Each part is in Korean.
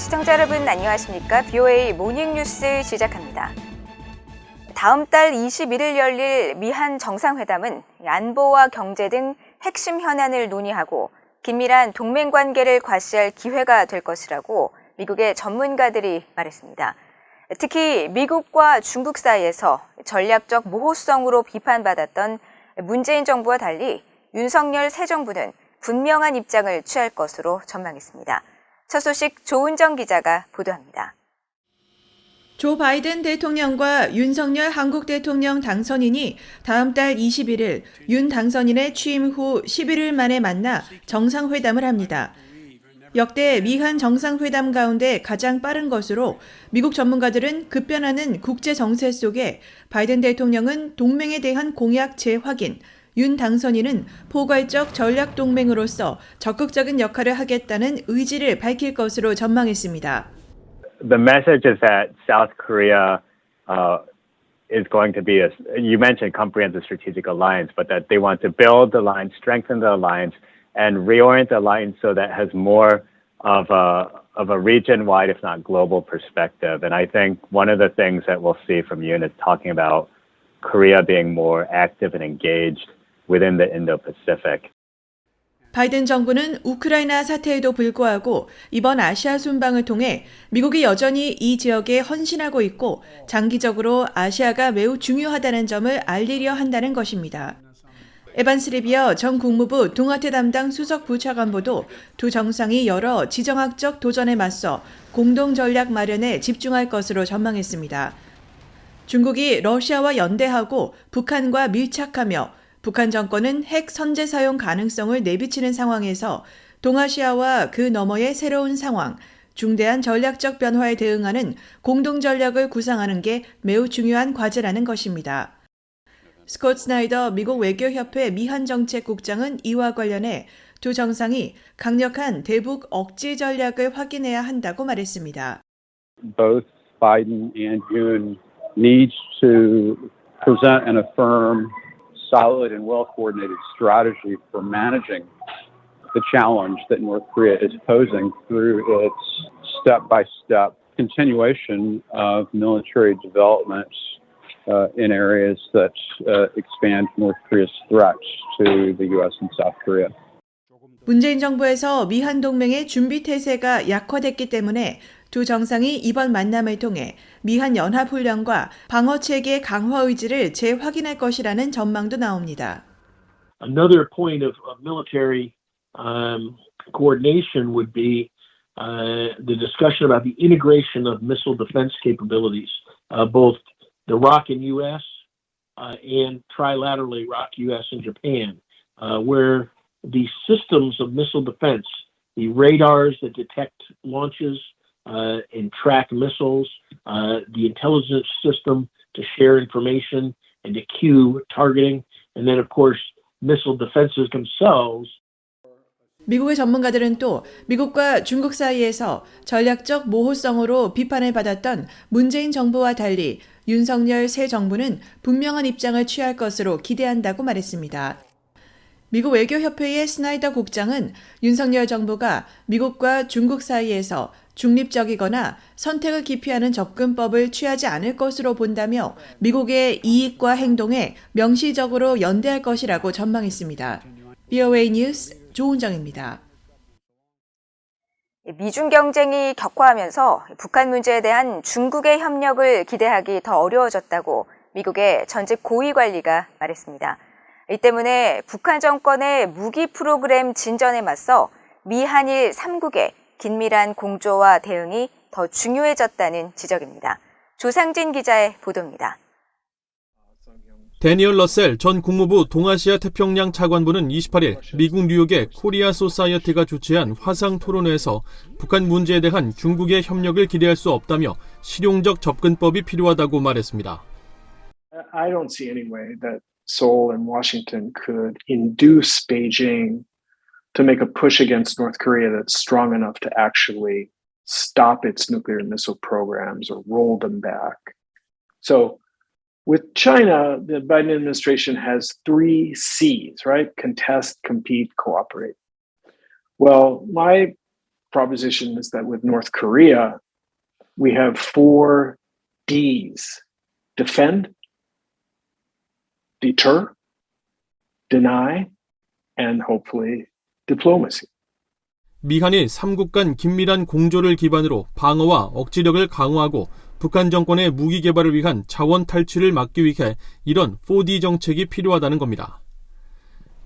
시청자 여러분 안녕하십니까? BOA 모닝뉴스 시작합니다. 다음 달 21일 열릴 미한 정상회담은 안보와 경제 등 핵심 현안을 논의하고 긴밀한 동맹 관계를 과시할 기회가 될 것이라고 미국의 전문가들이 말했습니다. 특히 미국과 중국 사이에서 전략적 모호성으로 비판받았던 문재인 정부와 달리 윤석열 새 정부는 분명한 입장을 취할 것으로 전망했습니다. 첫 소식 조은정 기자가 보도합니다. 조 바이든 대통령과 윤석열 한국 대통령 당선인이 다음 달 21일 윤 당선인의 취임 후 11일 만에 만나 정상회담을 합니다. 역대 미한 정상회담 가운데 가장 빠른 것으로 미국 전문가들은 급변하는 국제 정세 속에 바이든 대통령은 동맹에 대한 공약 재확인, 윤 당선인은 포괄적 전략 동맹으로서 적극적인 역할을 하겠다는 의지를 밝힐 것으로 전망했습니다. The message is that South Korea is going to be you mentioned comprehensive strategic alliance, but that they want to build the alliance, strengthen the alliance, and reorient the alliance so that it has more of a region-wide, if not global perspective. And I think one of the things that we'll see from Yoon is talking about Korea being more active and engaged within the Indo-Pacific. 바이든 정부는 우크라이나 사태에도 불구하고 이번 아시아 순방을 통해 미국이 여전히 이 지역에 헌신하고 있고 장기적으로 아시아가 매우 중요하다는 점을 알리려 한다는 것입니다. 에반스 리비어 전 국무부 동아태 담당 수석 부차관보도 두 정상이 여러 지정학적 도전에 맞서 공동 전략 마련에 집중할 것으로 전망했습니다. 중국이 러시아와 연대하고 북한과 밀착하며 북한 정권은 핵 선제 사용 가능성을 내비치는 상황에서 동아시아와 그 너머의 새로운 상황, 중대한 전략적 변화에 대응하는 공동 전략을 구상하는 게 매우 중요한 과제라는 것입니다. 스콧 스나이더 미국 외교협회 미한정책국장은 이와 관련해 두 정상이 강력한 대북 억지 전략을 확인해야 한다고 말했습니다. Both Biden and Yoon needs to present and affirm solid and well-coordinated strategy for managing the challenge that North Korea is posing through its step-by-step continuation of military developments in areas that expand North Korea's threats to the U.S. and South Korea. 문재인 정부에서 미한 동맹의 준비 태세가 약화됐기 때문에 두 정상이 이번 만남을 통해 미한 연합훈련과 방어체계 강화 의지를 재확인할 것이라는 전망도 나옵니다. Another point of military coordination would be the discussion about the integration of missile defense capabilities, both the ROK in U.S. And trilaterally ROK, U.S. and Japan, where the systems of missile defense, the radars that detect launches and track missiles, the intelligence system to share information and to cue targeting, and then of course missile defenses themselves. 미국의 전문가들은 또 미국과 중국 사이에서 전략적 모호성으로 비판을 받았던 문재인 정부와 달리 윤석열 새 정부는 분명한 입장을 취할 것으로 기대한다고 말했습니다. 미국 외교협회의 스나이더 국장은 윤석열 정부가 미국과 중국 사이에서 중립적이거나 선택을 기피하는 접근법을 취하지 않을 것으로 본다며 미국의 이익과 행동에 명시적으로 연대할 것이라고 전망했습니다. BOA 뉴스 조은정입니다. 미중 경쟁이 격화하면서 북한 문제에 대한 중국의 협력을 기대하기 더 어려워졌다고 미국의 전직 고위 관리가 말했습니다. 이 때문에 북한 정권의 무기 프로그램 진전에 맞서 미한일 3국의 긴밀한 공조와 대응이 더 중요해졌다는 지적입니다. 조상진 기자의 보도입니다. 데니얼 러셀 전 국무부 동아시아 태평양 차관보는 28일 미국 뉴욕의 코리아 소사이어티가 주최한 화상 토론회에서 북한 문제에 대한 중국의 협력을 기대할 수 없다며 실용적 접근법이 필요하다고 말했습니다. I don't see any way that Seoul and Washington could induce Beijing to make a push against North Korea that's strong enough to actually stop its nuclear and missile programs or roll them back. So with China, the Biden administration has 3 C's, right? Contest, compete, cooperate. Well, my proposition is that with North Korea, we have 4 Ds: defend, deter, deny, and hopefully diplomacy. 미한이 3국 간 긴밀한 공조를 기반으로 방어와 억지력을 강화하고 북한 정권의 무기 개발을 위한 자원 탈취를 막기 위해 이런 4D 정책이 필요하다는 겁니다.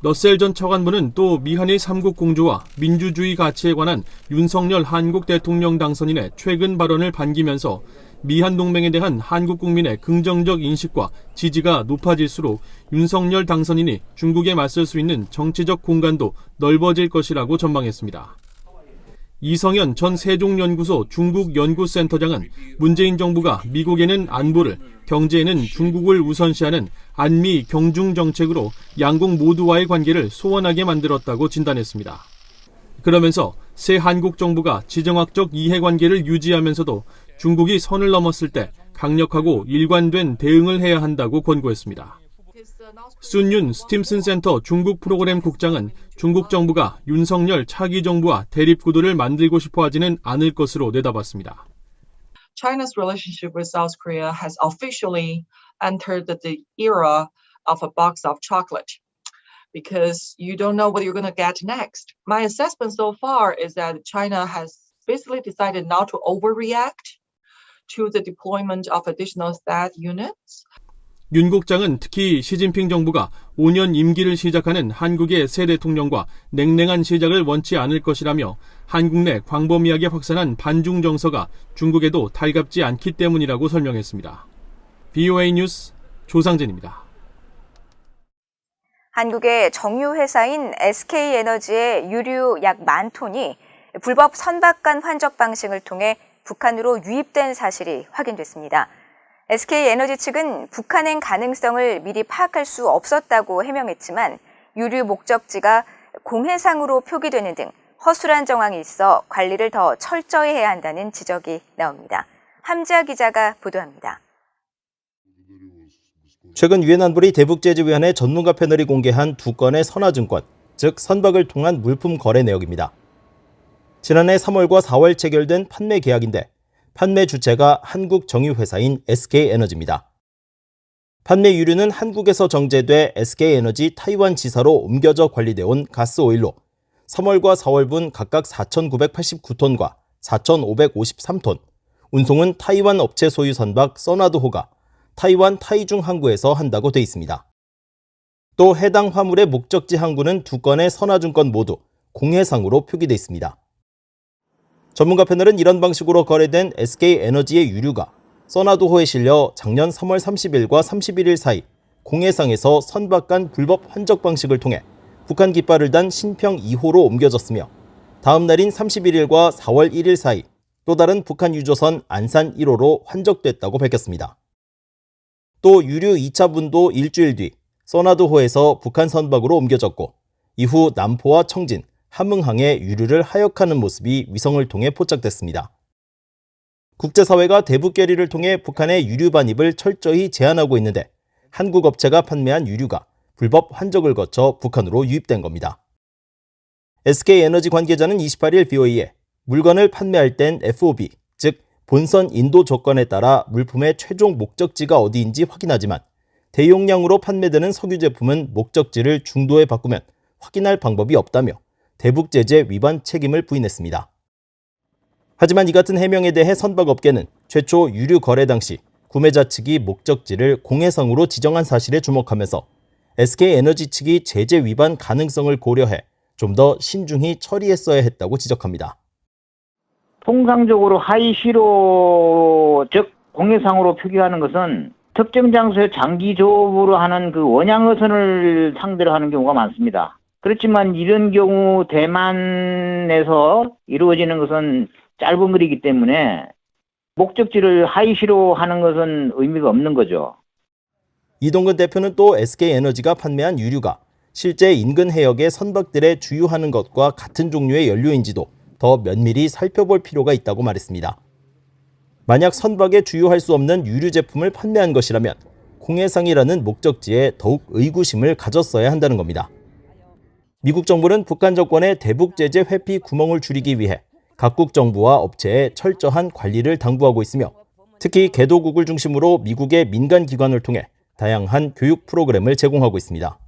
러셀 전 차관보는 또 미한의 3국 공조와 민주주의 가치에 관한 윤석열 한국 대통령 당선인의 최근 발언을 반기면서 미한 동맹에 대한 한국 국민의 긍정적 인식과 지지가 높아질수록 윤석열 당선인이 중국에 맞설 수 있는 정치적 공간도 넓어질 것이라고 전망했습니다. 이성현 전 세종연구소 중국연구센터장은 문재인 정부가 미국에는 안보를, 경제에는 중국을 우선시하는 안미 경중 정책으로 양국 모두와의 관계를 소원하게 만들었다고 진단했습니다. 그러면서 새 한국 정부가 지정학적 이해관계를 유지하면서도 중국이 선을 넘었을 때 강력하고 일관된 대응을 해야 한다고 권고했습니다. 순윤 스팀슨 센터 중국 프로그램 국장은 중국 정부가 윤석열 차기 정부와 대립구도를 만들고 싶어 하지는 않을 것으로 내다봤습니다. China's relationship with South Korea has officially entered the era of a box of chocolate because you don't know what you're going to get next. My assessment so far is that China has basically decided not to overreact to the deployment of additional THAAD units. 윤 국장은 특히 시진핑 정부가 5년 임기를 시작하는 한국의 새 대통령과 냉랭한 시작을 원치 않을 것이라며 한국 내 광범위하게 확산한 반중 정서가 중국에도 달갑지 않기 때문이라고 설명했습니다. VOA 뉴스 조상진입니다. 한국의 정유회사인 SK에너지의 유류 약 10,000톤이 불법 선박간 환적 방식을 통해 북한으로 유입된 사실이 확인됐습니다. SK에너지 측은 북한행 가능성을 미리 파악할 수 없었다고 해명했지만 유류 목적지가 공해상으로 표기되는 등 허술한 정황이 있어 관리를 더 철저히 해야 한다는 지적이 나옵니다. 함지아 기자가 보도합니다. 최근 유엔 안보리 대북제재위원회 전문가 패널이 공개한 2건의 선화증권, 즉 선박을 통한 물품 거래 내역입니다. 지난해 3월과 4월 체결된 판매 계약인데 판매 주체가 한국 정유회사인 SK에너지입니다. 판매 유류는 한국에서 정제돼 SK에너지 타이완 지사로 옮겨져 관리되어 온 가스오일로 3월과 4월분 각각 4,989톤과 4,553톤, 운송은 타이완 업체 소유 선박 써나드호가 타이완 타이중 항구에서 한다고 돼 있습니다. 또 해당 화물의 목적지 항구는 2건의 선화증권 모두 공해상으로 표기돼 있습니다. 전문가 패널은 이런 방식으로 거래된 SK에너지의 유류가 써나드호에 실려 작년 3월 30일과 31일 사이 공해상에서 선박 간 불법 환적 방식을 통해 북한 깃발을 단 신평 2호로 옮겨졌으며 다음 날인 31일과 4월 1일 사이 또 다른 북한 유조선 안산 1호로 환적됐다고 밝혔습니다. 또 유류 2차 분도 일주일 뒤 써나드호에서 북한 선박으로 옮겨졌고 이후 남포와 청진, 함흥항에 유류를 하역하는 모습이 위성을 통해 포착됐습니다. 국제사회가 대북 결의를 통해 북한의 유류 반입을 철저히 제한하고 있는데 한국 업체가 판매한 유류가 불법 환적을 거쳐 북한으로 유입된 겁니다. SK에너지 관계자는 28일 BOE에 물건을 판매할 땐 FOB, 즉 본선 인도 조건에 따라 물품의 최종 목적지가 어디인지 확인하지만 대용량으로 판매되는 석유 제품은 목적지를 중도에 바꾸면 확인할 방법이 없다며 대북 제재 위반 책임을 부인했습니다. 하지만 이 같은 해명에 대해 선박업계는 최초 유류 거래 당시 구매자 측이 목적지를 공해상으로 지정한 사실에 주목하면서 SK에너지 측이 제재 위반 가능성을 고려해 좀 더 신중히 처리했어야 했다고 지적합니다. 통상적으로 하이시로, 즉 공해상으로 표기하는 것은 특정 장소에 장기적으로 하는 그 원양어선을 상대로 하는 경우가 많습니다. 그렇지만 이런 경우 대만에서 이루어지는 것은 짧은 거리이기 때문에 목적지를 하이시로 하는 것은 의미가 없는 거죠. 이동근 대표는 또 SK에너지가 판매한 유류가 실제 인근 해역의 선박들에 주유하는 것과 같은 종류의 연료인지도 더 면밀히 살펴볼 필요가 있다고 말했습니다. 만약 선박에 주유할 수 없는 유류 제품을 판매한 것이라면 공해상이라는 목적지에 더욱 의구심을 가졌어야 한다는 겁니다. 미국 정부는 북한 정권의 대북 제재 회피 구멍을 줄이기 위해 각국 정부와 업체의 철저한 관리를 당부하고 있으며 특히 개도국을 중심으로 미국의 민간 기관을 통해 다양한 교육 프로그램을 제공하고 있습니다.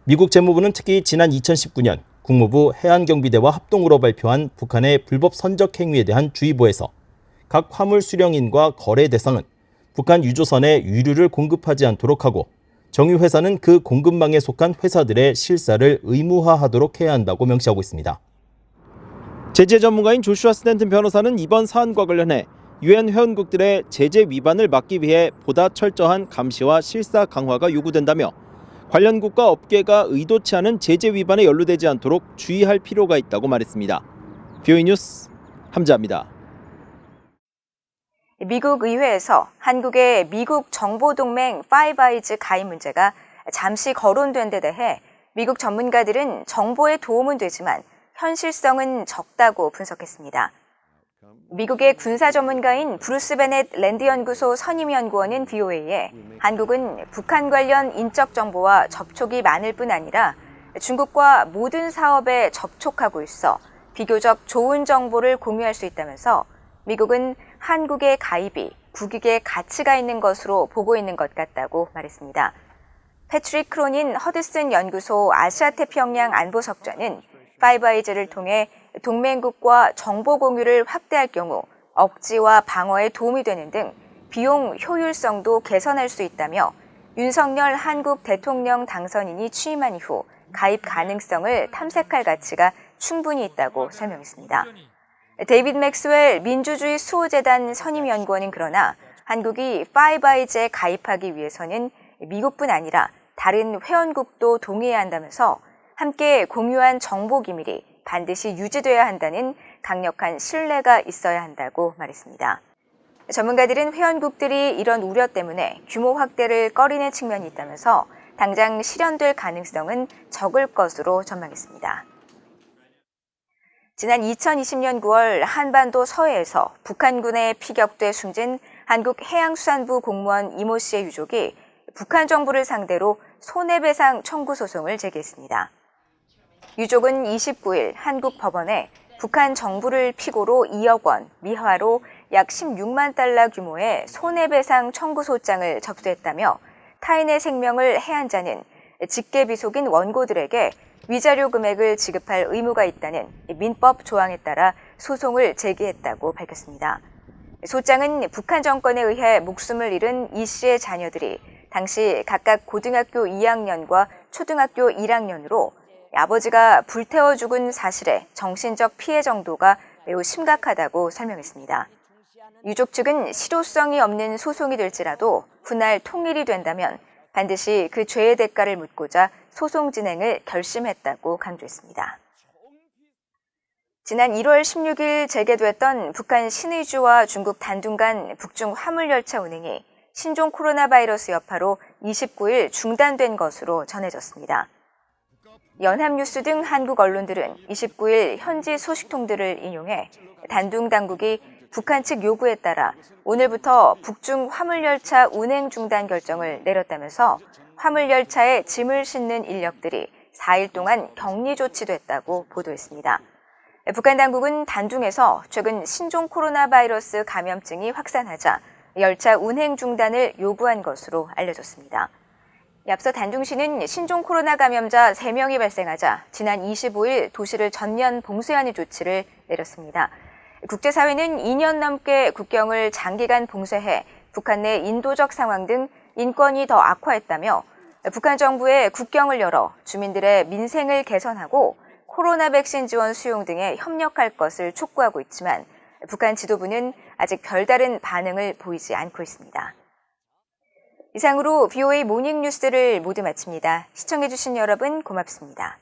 미국 재무부는 특히 지난 2019년 국무부 해안경비대와 합동으로 발표한 북한의 불법 선적 행위에 대한 주의보에서 각 화물 수령인과 거래 대상은 북한 유조선에 유류를 공급하지 않도록 하고 정유회사는 그 공급망에 속한 회사들의 실사를 의무화하도록 해야 한다고 명시하고 있습니다. 제재 전문가인 조슈아 스탠튼 변호사는 이번 사안과 관련해 유엔 회원국들의 제재 위반을 막기 위해 보다 철저한 감시와 실사 강화가 요구된다며 관련국과 업계가 의도치 않은 제재 위반에 연루되지 않도록 주의할 필요가 있다고 말했습니다. VOA 뉴스 함자입니다. 미국 의회에서 한국의 미국 정보동맹 파이브 아이즈 가입 문제가 잠시 거론된 데 대해 미국 전문가들은 정보에 도움은 되지만 현실성은 적다고 분석했습니다. 미국의 군사 전문가인 브루스 베넷 랜드 연구소 선임 연구원은 VOA에 한국은 북한 관련 인적 정보와 접촉이 많을 뿐 아니라 중국과 모든 사업에 접촉하고 있어 비교적 좋은 정보를 공유할 수 있다면서 미국은 한국의 가입이 국익에 가치가 있는 것으로 보고 있는 것 같다고 말했습니다. 패트릭 크로닌 허드슨 연구소 아시아태평양 안보석좌는 파이브 아이즈를 통해 동맹국과 정보 공유를 확대할 경우 억지와 방어에 도움이 되는 등 비용 효율성도 개선할 수 있다며 윤석열 한국 대통령 당선인이 취임한 이후 가입 가능성을 탐색할 가치가 충분히 있다고 설명했습니다. 데이빗 맥스웰 민주주의 수호재단 선임연구원은 그러나 한국이 파이브 아이즈에 가입하기 위해서는 미국뿐 아니라 다른 회원국도 동의해야 한다면서 함께 공유한 정보 기밀이 반드시 유지돼야 한다는 강력한 신뢰가 있어야 한다고 말했습니다. 전문가들은 회원국들이 이런 우려 때문에 규모 확대를 꺼리는 측면이 있다면서 당장 실현될 가능성은 적을 것으로 전망했습니다. 지난 2020년 9월 한반도 서해에서 북한군에 피격돼 숨진 한국 해양수산부 공무원 이모 씨의 유족이 북한 정부를 상대로 손해배상 청구 소송을 제기했습니다. 유족은 29일 한국 법원에 북한 정부를 피고로 2억 원, 미화로 약 16만 달러 규모의 손해배상 청구소장을 접수했다며 타인의 생명을 해한 자는 직계비속인 원고들에게 위자료 금액을 지급할 의무가 있다는 민법 조항에 따라 소송을 제기했다고 밝혔습니다. 소장은 북한 정권에 의해 목숨을 잃은 이 씨의 자녀들이 당시 각각 고등학교 2학년과 초등학교 1학년으로 아버지가 불태워 죽은 사실에 정신적 피해 정도가 매우 심각하다고 설명했습니다. 유족 측은 실효성이 없는 소송이 될지라도 훗날 통일이 된다면 반드시 그 죄의 대가를 묻고자 소송 진행을 결심했다고 강조했습니다. 지난 1월 16일 재개됐던 북한 신의주와 중국 단둥 간 북중 화물열차 운행이 신종 코로나 바이러스 여파로 29일 중단된 것으로 전해졌습니다. 연합뉴스 등 한국 언론들은 29일 현지 소식통들을 인용해 단둥 당국이 북한 측 요구에 따라 오늘부터 북중 화물열차 운행 중단 결정을 내렸다면서 화물열차에 짐을 싣는 인력들이 4일 동안 격리 조치됐다고 보도했습니다. 북한 당국은 단둥에서 최근 신종 코로나 바이러스 감염증이 확산하자 열차 운행 중단을 요구한 것으로 알려졌습니다. 앞서 단둥시는 신종 코로나 감염자 3명이 발생하자 지난 25일 도시를 전면 봉쇄하는 조치를 내렸습니다. 국제사회는 2년 넘게 국경을 장기간 봉쇄해 북한 내 인도적 상황 등 인권이 더 악화했다며 북한 정부의 국경을 열어 주민들의 민생을 개선하고 코로나 백신 지원 수용 등에 협력할 것을 촉구하고 있지만 북한 지도부는 아직 별다른 반응을 보이지 않고 있습니다. 이상으로 VOA 모닝 뉴스를 모두 마칩니다. 시청해주신 여러분 고맙습니다.